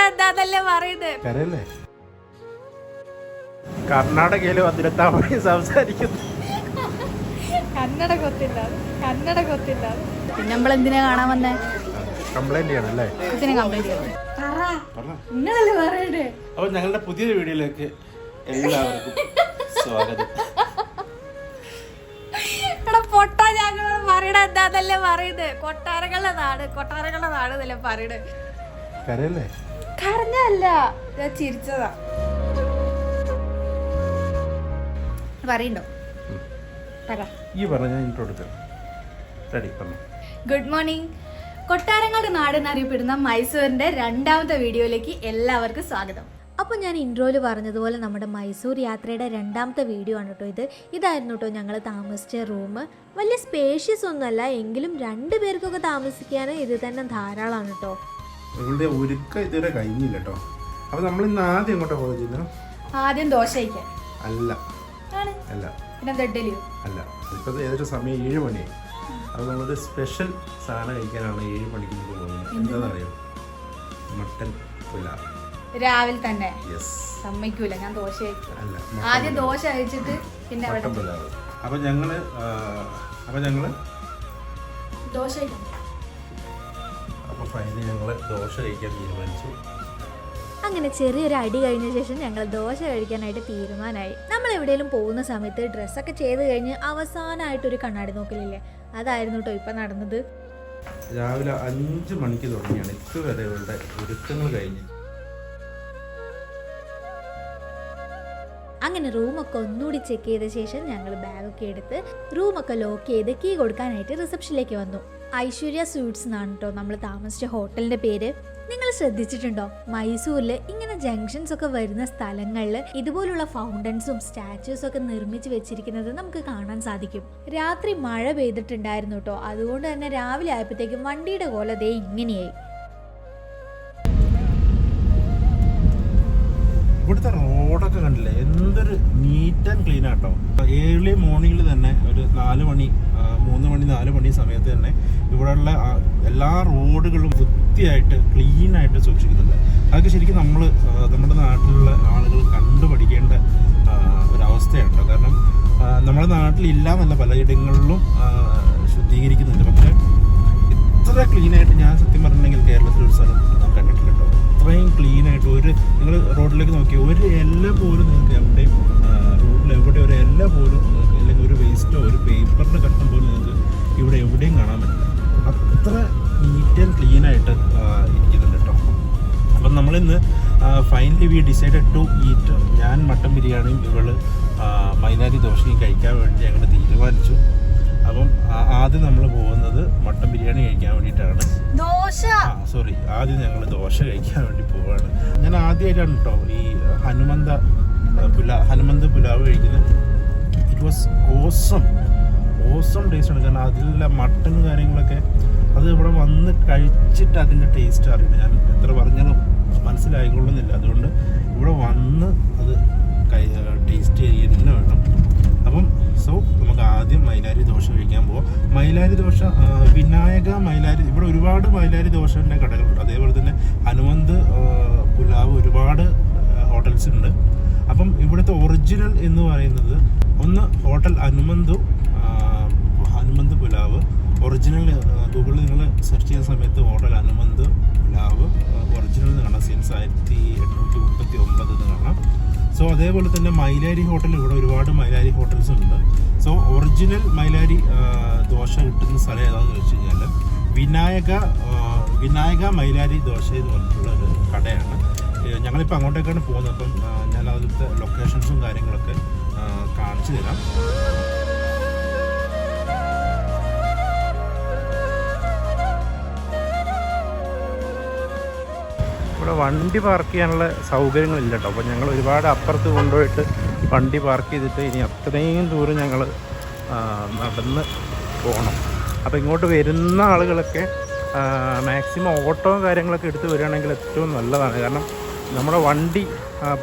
എന്താന്നല്ലേ പറയുന്നത്. കർണാടകയിലും അതിരത്താമണി സംസാരിക്കുന്നു. കന്നഡ കൊത്തില്ല. പിന്നെ നമ്മളെന്തിനാ കാണാൻ വന്നേ? കംപ്ലൈന്റ് ചെയ്യണല്ലേ? ഇതിനെ കംപ്ലൈന്റ് ചെയ്യണം. നിങ്ങളല്ലേ പറയണ്ടേ? അപ്പൊ ഞങ്ങളുടെ പുതിയൊരു വീഡിയോയിലേക്ക് എല്ലാവർക്കും സ്വാഗതം. പൊട്ടാ ഞങ്ങൾ പറയണ എന്താന്നല്ലേ പറയുന്നത്. കൊട്ടാരങ്ങളുടെ നാട് എന്നല്ലേ പറയണത്. കരഞ്ഞല്ല, ഞാൻ ചിരിച്ചതാ. പറയണ്ടോ? Good morning. കൊട്ടാരങ്ങളുടെ നാട് എന്നറിയപ്പെടുന്ന മൈസൂരിന്റെ രണ്ടാമത്തെ വീഡിയോയിലേക്ക് എല്ലാവർക്കും സ്വാഗതം. അപ്പോൾ ഞാൻ ഇൻട്രോയിൽ പറഞ്ഞതുപോലെ നമ്മുടെ മൈസൂർ യാത്രയുടെ രണ്ടാമത്തെ വീഡിയോ ആണ് കേട്ടോ ഇതായിരുന്നു കേട്ടോ ഞങ്ങൾ താമസിച്ച റൂം. വലിയ സ്പേഷ്യസ് ഒന്നുമല്ല, എങ്കിലും 2 പേർക്കൊക്കെ താമസിക്കാൻ ഇത് തന്നെ ധാരാളമാണ് കേട്ടോ. നിങ്ങളുടെ ഒരുക്കം ഇതുവരെ കഴിഞ്ഞില്ല കേട്ടോ. അപ്പൊ നമ്മൾ ഇന്ന് ആദ്യം എങ്ങോട്ടാ പോയത്? ആദ്യം ദോശ കഴിക്കാൻ അല്ല, പിന്നെ ഇഡ്ഡലിയോ അല്ല. ഇപ്പോഴത്തെ ഏതൊരു സമയം 7 മണിയായി. അപ്പോൾ നമ്മളൊരു സ്പെഷ്യൽ സാധനം കഴിക്കാനാണ് 7 മണിക്ക് മുമ്പ് പോകുന്നത്. എന്താണെന്നറിയോ? മട്ടൻ പുലാവ്. രാവിലെ തന്നെ സമ്മതിക്കൂല, ഞാൻ ദോശ കഴിക്കും. ആദ്യം ദോശ കഴിച്ചിട്ട് പിന്നെ മട്ടൻ പുലാവ്. അപ്പൊ ഞങ്ങള് ദോശ കഴിക്കും. അപ്പൊ ഫൈനലി ഞങ്ങള് ദോശ കഴിക്കാൻ തീരുമാനിച്ചു. അങ്ങനെ ചെറിയൊരു അടി കഴിഞ്ഞ ശേഷം ഞങ്ങൾ ദോശ കഴിക്കാനായിട്ട് തീരുമാനമായി. നമ്മൾ എവിടെയെങ്കിലും പോകുന്ന സമയത്ത് ഡ്രസ്സൊക്കെ ചെയ്ത് കഴിഞ്ഞ് അവസാനമായിട്ടൊരു കണ്ണാടി നോക്കലില്ലേ, അതായിരുന്നു കേട്ടോ ഇപ്പം നടന്നത്. രാവിലെ 5 മണിക്ക് തുടങ്ങിയാണ് ഇതുവരെ ഇവരുടെ ഒരുക്കങ്ങൾ കഴിഞ്ഞ്. അങ്ങനെ റൂമൊക്കെ ഒന്നുകൂടി ചെക്ക് ചെയ്ത ശേഷം ഞങ്ങൾ ബാഗൊക്കെ എടുത്ത് റൂമൊക്കെ ലോക്ക് ചെയ്ത് കീ കൊടുക്കാനായിട്ട് റിസപ്ഷനിലേക്ക് വന്നു. ഐശ്വര്യ സ്വീറ്റ്സ് എന്നാണ് കേട്ടോ നമ്മൾ താമസിച്ച ഹോട്ടലിൻ്റെ പേര്. നിങ്ങൾ ശ്രദ്ധിച്ചിട്ടുണ്ടോ, മൈസൂരിൽ ഇങ്ങനെ ജംഗ്ഷൻസ് ഒക്കെ വരുന്ന സ്ഥലങ്ങളിൽ ഇതുപോലുള്ള ഫൗണ്ടൻസും സ്റ്റാച്യൂസും ഒക്കെ നിർമ്മിച്ച് വെച്ചിരിക്കുന്നത് നമുക്ക് കാണാൻ സാധിക്കും. രാത്രി മഴ പെയ്തിട്ടുണ്ടായിരുന്നു കേട്ടോ, അതുകൊണ്ട് തന്നെ രാവിലെ ആയപ്പോഴത്തേക്കും വണ്ടിയുടെ കോല ദേ ഇങ്ങനെയായി. ഇവിടുത്തെ റോഡൊക്കെ കണ്ടില്ലേ, എന്തൊരു നീറ്റ് ആൻഡ് ക്ലീൻ ആട്ടോ. ഏർലി മോർണിംഗിൽ തന്നെ ഒരു 3 മണി 4 മണി സമയത്ത് തന്നെ ഇവിടെയുള്ള എല്ലാ റോഡുകളും വൃത്തിയായിട്ട് ക്ലീനായിട്ട് സൂക്ഷിക്കുന്നുണ്ട്. അതൊക്കെ ശരിക്കും നമ്മുടെ നാട്ടിലുള്ള ആളുകൾ കണ്ടുപഠിക്കേണ്ട ഒരവസ്ഥയാണ്. കാരണം നമ്മുടെ നാട്ടിലില്ല എന്നല്ല, പലയിടങ്ങളിലും ശുദ്ധീകരിക്കുന്നുണ്ട്. പക്ഷേ ഇത്ര ക്ലീനായിട്ട് ഞാൻ സത്യം പറഞ്ഞിട്ടുണ്ടെങ്കിൽ കേരളത്തിലൊരു സ്ഥലം ഞാൻ കണ്ടിട്ടില്ല കേട്ടോ. അത്രയും ക്ലീനായിട്ട് നിങ്ങൾ റോഡിലേക്ക് നോക്കി ഒരു എല്ല പോലും നിങ്ങൾക്ക് എവിടെയും റോഡിൽ എവിടെ ഒരു എല്ല പോലും നിങ്ങൾക്ക്, അല്ലെങ്കിൽ ഒരു വേസ്റ്റോ ഒരു പേപ്പറിൻ്റെ കഷ്ണം പോലും നിങ്ങൾക്ക് ഇവിടെ എവിടെയും കാണാൻ പറ്റില്ല. അത്ര നീറ്റ് ആൻഡ് ക്ലീനായിട്ട് ഇരിക്കുന്നുണ്ട് കേട്ടോ. അപ്പം നമ്മളിന്ന് finally we decided to eat. ഞാൻ മട്ടൻ ബിരിയാണിയും ഇവള് മൈനാരി ദോശയും കഴിക്കാൻ വേണ്ടി ഞങ്ങൾ തീരുമാനിച്ചു. അപ്പം ആദ്യം നമ്മൾ പോകുന്നത് മട്ടൻ ബിരിയാണി കഴിക്കാൻ വേണ്ടിയിട്ടാണ്. ആദ്യം ഞങ്ങൾ ദോശ കഴിക്കാൻ വേണ്ടി പോവാണ്. ഞാൻ ആദ്യമായിട്ടാണ് കേട്ടോ ഈ ഹനുമന്ത് പുലാവ് കഴിക്കുന്നത്. ഇറ്റ് വാസ് ഓസം ടേസ്റ്റാണ്. കാരണം അതിലുള്ള മട്ടനും കാര്യങ്ങളൊക്കെ അത് ഇവിടെ വന്ന് കഴിച്ചിട്ട് അതിൻ്റെ ടേസ്റ്റ് അറിയില്ല. ഞാൻ എത്ര പറഞ്ഞാലും മനസ്സിലായിക്കൊള്ളുന്നില്ല. അതുകൊണ്ട് ഇവിടെ വന്ന് അത് ടേസ്റ്റ് ചെയ്യാൻ തന്നെ വേണം. അപ്പം നമുക്ക് ആദ്യം മൈലാരി ദോശ കഴിക്കാൻ പോവാം. മൈലാരി ദോശ വിനായക മൈലാരി, ഇവിടെ ഒരുപാട് മൈലാരി ദോശൻ്റെ കടകളുണ്ട്. അതേപോലെ തന്നെ ഹനുമന്ത് പുലാവ് ഒരുപാട് ഹോട്ടൽസ് ഉണ്ട്. അപ്പം ഇവിടുത്തെ ഒറിജിനൽ എന്ന് പറയുന്നത് ഒന്ന് ഹോട്ടൽ ഹനുമന്ത് പുലാവ്. ഒറിജിനൽ ഗൂഗിളിൽ നിങ്ങൾ സെർച്ച് ചെയ്യുന്ന സമയത്ത് ഹോട്ടൽ ഹനുമന്ത് പുലാവ് ഒറിജിനൽ എന്ന് കാണാം. സിൻസ് 1839 എന്ന് കാണാം. അതേപോലെ തന്നെ മൈലാരി ഹോട്ടൽ, ഇവിടെ ഒരുപാട് മൈലാരി ഹോട്ടൽസ് ഉണ്ട്. ഒറിജിനൽ മൈലാരി ദോശ കിട്ടുന്ന സ്ഥലം ഏതാണെന്ന് വെച്ച് കഴിഞ്ഞാൽ വിനായക മൈലാരി ദോശ എന്ന് പറഞ്ഞിട്ടുള്ള ഒരു കടയാണ്. ഞങ്ങളിപ്പോൾ അങ്ങോട്ടേക്കാണ് പോകുന്നത്. അപ്പം ഞാൻ അതിലത്തെ ലൊക്കേഷൻസും കാര്യങ്ങളൊക്കെ കാണിച്ചു തരാം. ഇവിടെ വണ്ടി പാർക്ക് ചെയ്യാനുള്ള സൗകര്യങ്ങളില്ല കേട്ടോ. അപ്പോൾ ഞങ്ങൾ ഒരുപാട് അപ്പുറത്ത് കൊണ്ടുപോയിട്ട് വണ്ടി പാർക്ക് ചെയ്തിട്ട് ഇനി അത്രയും ദൂരം ഞങ്ങൾ നടന്ന് പോകണം. അപ്പോൾ ഇങ്ങോട്ട് വരുന്ന ആളുകളൊക്കെ മാക്സിമം ഓട്ടോ കാര്യങ്ങളൊക്കെ എടുത്ത് വരികയാണെങ്കിൽ ഏറ്റവും നല്ലതാണ്. കാരണം നമ്മുടെ വണ്ടി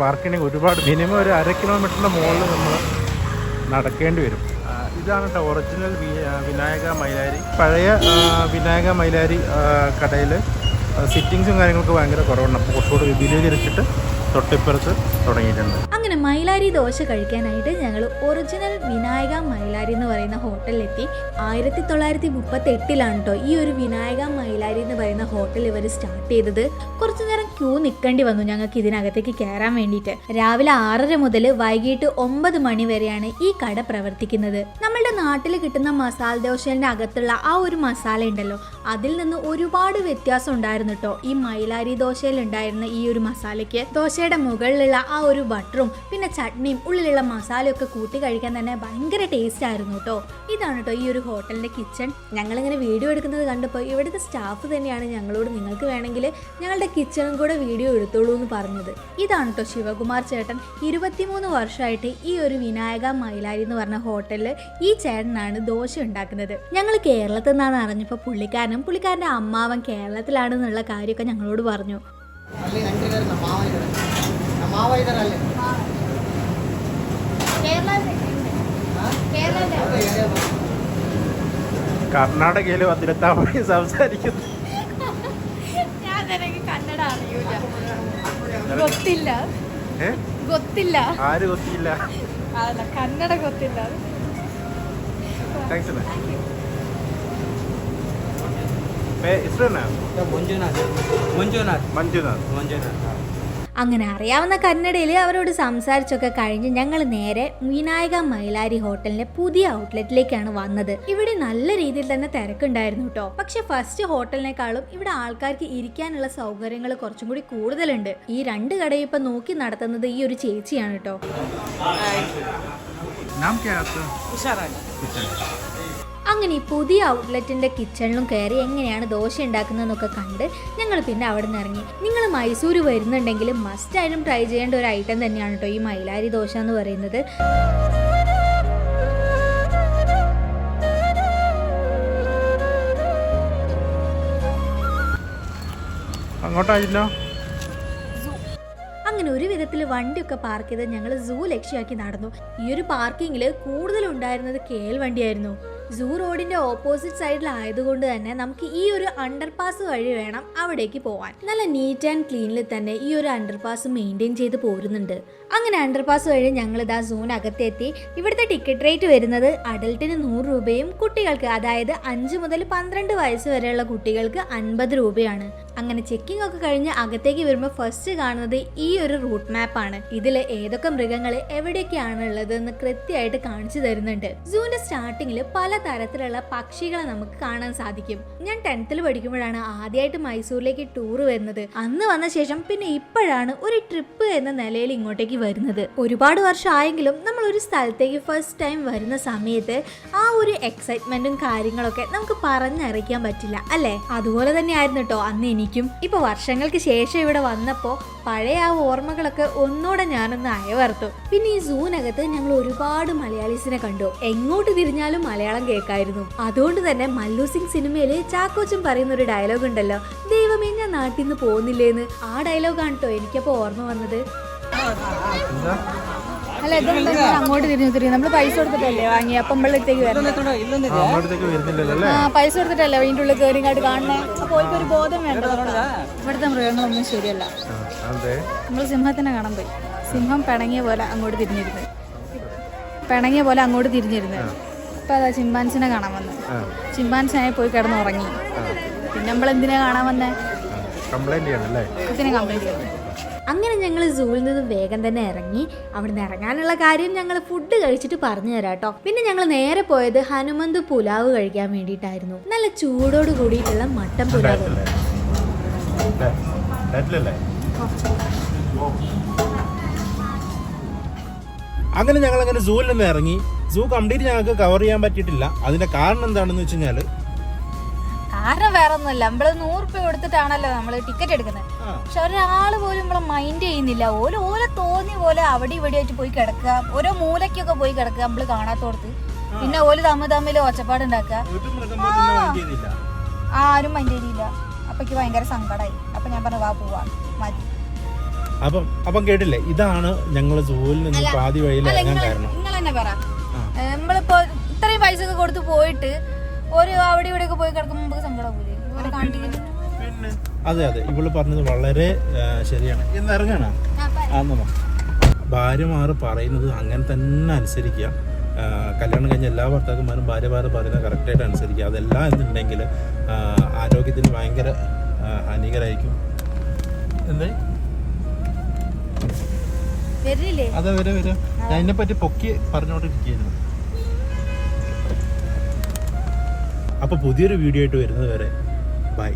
പാർക്ക് ചെയ്യണമെങ്കിൽ ഒരുപാട് മിനിമം ഒരു 1/2 കിലോമീറ്ററിൻ്റെ മുകളിൽ നമ്മൾ നടക്കേണ്ടി വരും. ഇതാണ് കേട്ടോ ഒറിജിനൽ വിനായക മൈലാരി. പഴയ വിനായക മൈലാരി കടയിൽ സിറ്റിങ്സും കാര്യങ്ങളൊക്കെ ഭയങ്കര കുറവുണ്ട്. അപ്പോൾ കുറച്ചുകൂടി വിപുലീകരിച്ചിട്ട് തൊട്ടിപ്പുറത്ത് തുടങ്ങിയിട്ടുണ്ട്. അങ്ങനെ മൈലാരി ദോശ കഴിക്കാനായിട്ട് ഞങ്ങൾ ഒറിജിനൽ വിനായക മൈലാരി എന്ന് പറയുന്ന ഹോട്ടലിലെത്തി. 1938 കേട്ടോ ഈ ഒരു വിനായക മൈലാരി എന്ന് പറയുന്ന ഹോട്ടൽ ഇവർ സ്റ്റാർട്ട് ചെയ്തത്. കുറച്ചു നേരം ക്യൂ നിൽക്കേണ്ടി വന്നു ഞങ്ങൾക്ക് ഇതിനകത്തേക്ക് കയറാൻ വേണ്ടിയിട്ട്. രാവിലെ 6:30 മുതൽ വൈകിട്ട് 9 മണി വരെയാണ് ഈ കട പ്രവർത്തിക്കുന്നത്. നമ്മളുടെ നാട്ടിൽ കിട്ടുന്ന മസാല ദോശയുടെ അകത്തുള്ള ആ ഒരു മസാല ഉണ്ടല്ലോ, അതിൽ നിന്ന് ഒരുപാട് വ്യത്യാസം ഉണ്ടായിരുന്നു കേട്ടോ ഈ മൈലാരി ദോശയിൽ ഉണ്ടായിരുന്ന ഈ ഒരു മസാലയ്ക്ക്. ദോശയുടെ മുകളിലുള്ള ആ ഒരു ബട്ടറും പിന്നെ ചട്നിയും ഉള്ളിലുള്ള മസാലയൊക്കെ കൂട്ടി കഴിക്കാൻ തന്നെ ഭയങ്കര ടേസ്റ്റ് ആയിരുന്നു കേട്ടോ. ഇതാണ് കേട്ടോ ഈ ഒരു ഹോട്ടലിന്റെ കിച്ചൺ. ഞങ്ങളിങ്ങനെ വീഡിയോ എടുക്കുന്നത് കണ്ടപ്പോൾ ഇവിടുത്തെ സ്റ്റാഫ് തന്നെയാണ് ഞങ്ങളോട് നിങ്ങൾക്ക് വേണമെങ്കിൽ ഞങ്ങളുടെ കിച്ചണും കൂടെ വീഡിയോ എടുത്തോളൂ എന്ന് പറഞ്ഞത്. ഇതാണ് കേട്ടോ ശിവകുമാർ ചേട്ടൻ. 23 വർഷമായിട്ട് ഈ ഒരു വിനായക മൈലാരി എന്ന് പറഞ്ഞ ഹോട്ടലിൽ ഈ ചേട്ടനാണ് ദോശ ഉണ്ടാക്കുന്നത്. ഞങ്ങൾ കേരളത്തിൽ നിന്നാണ് അറിഞ്ഞപ്പോൾ പുള്ളിക്കാരൻ്റെ അമ്മാവൻ കേരളത്തിലാണെന്നുള്ള കാര്യമൊക്കെ ഞങ്ങളോട് പറഞ്ഞു. കർണാടകയിലെ വന്നിരത്താവഴി സംസാരിക്കുന്നു. കന്നഡ അറിയൂല, ಗೊತ್ತಿಲ್ಲ. ആര് ಗೊತ್ತಿಲ್ಲ? അല്ല കന്നഡ ಗೊತ್ತಿಲ್ಲ. അങ്ങനെ അറിയാവുന്ന കന്നഡയിൽ അവരോട് സംസാരിച്ചൊക്കെ കഴിഞ്ഞ് ഞങ്ങൾ നേരെ വിനായക മൈലാരി ഹോട്ടലിന്റെ പുതിയ ഔട്ട്ലെറ്റിലേക്കാണ് വന്നത്. ഇവിടെ നല്ല രീതിയിൽ തന്നെ തിരക്കുണ്ടായിരുന്നു കേട്ടോ. പക്ഷെ ഫസ്റ്റ് ഹോട്ടലിനേക്കാളും ഇവിടെ ആൾക്കാർക്ക് ഇരിക്കാനുള്ള സൗകര്യങ്ങൾ കുറച്ചും കൂടി കൂടുതലുണ്ട്. ഈ 2 കടയും ഇപ്പൊ നോക്കി നടത്തുന്നത് ഈ ഒരു ചേച്ചിയാണ് കേട്ടോ. അങ്ങനെ ഈ പുതിയ ഔട്ട്ലെറ്റിന്റെ കിച്ചണിലും കയറി എങ്ങനെയാണ് ദോശ ഉണ്ടാക്കുന്നതെന്നൊക്കെ കണ്ട് ഞങ്ങൾ പിന്നെ അവിടെ നിന്ന് ഇറങ്ങി. നിങ്ങൾ മൈസൂർ വരുന്നുണ്ടെങ്കിൽ മസ്റ്റായിട്ടും ട്രൈ ചെയ്യേണ്ട ഒരു ഐറ്റം തന്നെയാണ് കേട്ടോ ഈ മൈലാരി ദോശ എന്ന് പറയുന്നത്. അങ്ങോട്ടായില്ലോ. അങ്ങനെ ഒരു വിധത്തിൽ വണ്ടിയൊക്കെ പാർക്ക് ചെയ്ത് ഞങ്ങൾ സൂ ലക്ഷ്യമാക്കി നടന്നു. ഈ ഒരു പാർക്കിങ്ങിൽ കൂടുതലുണ്ടായിരുന്നത് കേൾ വണ്ടിയായിരുന്നു. സൂ റോഡിന്റെ ഓപ്പോസിറ്റ് സൈഡിലായതുകൊണ്ട് തന്നെ നമുക്ക് ഈ ഒരു അണ്ടർപാസ് വഴി വേണം അവിടേക്ക് പോകാൻ. നല്ല നീറ്റ് ആൻഡ് ക്ലീനിൽ തന്നെ ഈ ഒരു അണ്ടർപാസ് മെയിൻറ്റെയിൻ ചെയ്ത് പോരുന്നുണ്ട്. അങ്ങനെ അണ്ടർപാസ് വഴി ഞങ്ങൾ ഇതാ സൂനകത്തെത്തി. ഇവിടുത്തെ ടിക്കറ്റ് റേറ്റ് വരുന്നത് അഡൽട്ടിന് 100 രൂപയും കുട്ടികൾക്ക് അതായത് 5 മുതൽ 12 വയസ്സ് വരെയുള്ള കുട്ടികൾക്ക് 50 രൂപയാണ്. അങ്ങനെ ചെക്കിംഗ് ഒക്കെ കഴിഞ്ഞ് അകത്തേക്ക് വരുമ്പോൾ ഫസ്റ്റ് കാണുന്നത് ഈ ഒരു റൂട്ട് മാപ്പാണ്. ഇതിൽ ഏതൊക്കെ മൃഗങ്ങൾ എവിടെയൊക്കെയാണ് ഉള്ളത് എന്ന് കൃത്യമായിട്ട് കാണിച്ചു തരുന്നുണ്ട്. സൂവിന്റെ സ്റ്റാർട്ടിങ്ങിൽ പല തരത്തിലുള്ള പക്ഷികളെ നമുക്ക് കാണാൻ സാധിക്കും. ഞാൻ 10th പഠിക്കുമ്പോഴാണ് ആദ്യമായിട്ട് മൈസൂരിലേക്ക് ടൂർ വരുന്നത്. അന്ന് വന്ന ശേഷം പിന്നെ ഇപ്പോഴാണ് ഒരു ട്രിപ്പ് എന്ന നിലയിൽ ഇങ്ങോട്ടേക്ക് വരുന്നത്. ഒരുപാട് വർഷം ആയെങ്കിലും നമ്മൾ ഒരു സ്ഥലത്തേക്ക് ഫസ്റ്റ് ടൈം വരുന്ന സമയത്ത് ആ ഒരു എക്സൈറ്റ്മെന്റും കാര്യങ്ങളൊക്കെ നമുക്ക് പറഞ്ഞറിയിക്കാൻ പറ്റില്ല അല്ലേ? അതുപോലെ തന്നെ ആയിരുന്നു കേട്ടോ അന്ന് എനിക്കും. ഇപ്പൊ വർഷങ്ങൾക്ക് ശേഷം ഇവിടെ വന്നപ്പോ പഴയ ആ ഓർമ്മകളൊക്കെ ഒന്നുകൂടെ ഞാനൊന്ന് അയവർത്തു. പിന്നെ ഈ സൂനകത്ത് ഞങ്ങൾ ഒരുപാട് മലയാളീസിനെ കണ്ടു. എങ്ങോട്ട് തിരിഞ്ഞാലും മലയാളം കേൾക്കായിരുന്നു. അതുകൊണ്ട് തന്നെ മല്ലു സിംഗ് സിനിമയില് ചാക്കോച്ചൻ പറയുന്ന ഒരു ഡയലോഗ് ഉണ്ടല്ലോ, ദൈവമേ ഞാൻ നാട്ടിൽ നിന്ന് പോകുന്നില്ലേന്ന്. ആ ഡയലോഗാണ് കേട്ടോ എനിക്കപ്പോ ഓർമ്മ വന്നത്. അല്ല ഇതുകൊണ്ട് അങ്ങോട്ട് തിരിഞ്ഞു നമ്മൾ പൈസ കൊടുത്തിട്ടല്ലേ വാങ്ങി. അപ്പം നമ്മളിടത്തേക്ക് പൈസ കൊടുത്തിട്ടല്ലേ അതിൻ്റെ ഉള്ളിൽ കയറി ഇങ്ങോട്ട് കാണണേ. അപ്പൊ ഒരു ബോധം വേണ്ട. ഇവിടുത്തെ മൃഗങ്ങളൊന്നും ശരിയല്ല. നമ്മൾ സിംഹത്തിനെ കാണാൻ പോയി. സിംഹം പിണങ്ങിയ പോലെ അങ്ങോട്ട് തിരിഞ്ഞിരുന്നു. അപ്പൊ അതാ ചിമ്പാൻസിനെ കാണാൻ വന്നു. ചിമ്പാൻസിനായി പോയി കിടന്നുറങ്ങി. പിന്നെ നമ്മൾ എന്തിനാ കാണാൻ വന്നേ? ഇതിനെ കംപ്ലൈന്റ് ചെയ്തു. അങ്ങനെ ഞങ്ങൾ സൂവിൽ നിന്ന് വേഗം തന്നെ ഇറങ്ങി. അവിടുന്ന് ഇറങ്ങാനുള്ള കാര്യം ഞങ്ങൾ ഫുഡ് കഴിച്ചിട്ട് പറഞ്ഞു തരാം കേട്ടോ. പിന്നെ ഞങ്ങൾ നേരെ പോയത് ഹനുമന്ത് പുലാവ് കഴിക്കാൻ വേണ്ടിയിട്ടായിരുന്നു. നല്ല ചൂടോട് കൂടിയിട്ടുള്ള മട്ടൻ പുലാവ്. അങ്ങനെ ഞങ്ങൾ അങ്ങനെ സൂവിൽ നിന്ന് ഇറങ്ങി. സൂ കംപ്ലീറ്റ് ഞങ്ങൾക്ക് കവർ ചെയ്യാൻ പറ്റിയിട്ടില്ല. അതിന്റെ കാരണം എന്താണെന്ന് വെച്ച് കഴിഞ്ഞാല് കാരണം വേറെ ഒന്നുമില്ല, നമ്മള് 100 രൂപ കൊടുത്തിട്ടാണല്ലോ നമ്മള് ടിക്കറ്റ് എടുക്കുന്നത്. പക്ഷെ ഒരാള് പോലും നമ്മളെ മൈൻഡ് ചെയ്യുന്നില്ല. ഓല തോന്നിയ പോലെ അവിടെ ഇവിടെ ആയിട്ട് പോയി കിടക്കുക, ഓരോ മൂലക്കൊക്കെ പോയി കിടക്കുക നമ്മള് കാണാത്തോടത്ത്. പിന്നെ ഓല് തമ്മിൽ ഒച്ചപ്പാടുണ്ടാക്കുക. ആരും മൈൻഡ് ചെയ്തില്ല. അപ്പൊ എനിക്ക് ഭയങ്കര സങ്കടമായി. അപ്പൊ ഞാൻ പറഞ്ഞു വാ പോവാ മതി. അപ്പം കേട്ടില്ലേ, ഇതാണ് ഞങ്ങള് സൂവിൽ നിന്ന് പാതി വഴിയിൽ ഇറങ്ങാൻ കാരണം. നിങ്ങൾ തന്നെ പറ, നമ്മളിപ്പോ ഇത്രയും പൈസ ഒക്കെ കൊടുത്ത് പോയിട്ട് ഒരു അവിടെ ഇവിടെ ഒക്കെ പോയി കിടക്കുമ്പോ സങ്കടം പോലെ കാണിക്കുന്നത്. അതെ അതെ, ഇവള് പറഞ്ഞത് വളരെ ശരിയാണ്. ഇന്ന് ഇറങ്ങാണോ? ആന്നോ? ഭാര്യമാർ പറയുന്നത് അങ്ങനെ തന്നെ അനുസരിക്കുക. കല്യാണം കഴിഞ്ഞ എല്ലാ ഭർത്താക്കന്മാരും ഭാര്യമാർ പറയുന്നത് കറക്റ്റായിട്ട് അനുസരിക്കുക. അതല്ല എന്നുണ്ടെങ്കിൽ ആരോഗ്യത്തിന് ഭയങ്കര ഹാനികരായിരിക്കും. എന്തേ? അതെ വരെ ഞാൻ ഇതിനെ പറ്റി പൊക്കി പറഞ്ഞുകൊണ്ടിരിക്കുകയായിരുന്നു. അപ്പോൾ പുതിയൊരു വീഡിയോ ആയിട്ട് വരുന്നത് വരെ ബൈ.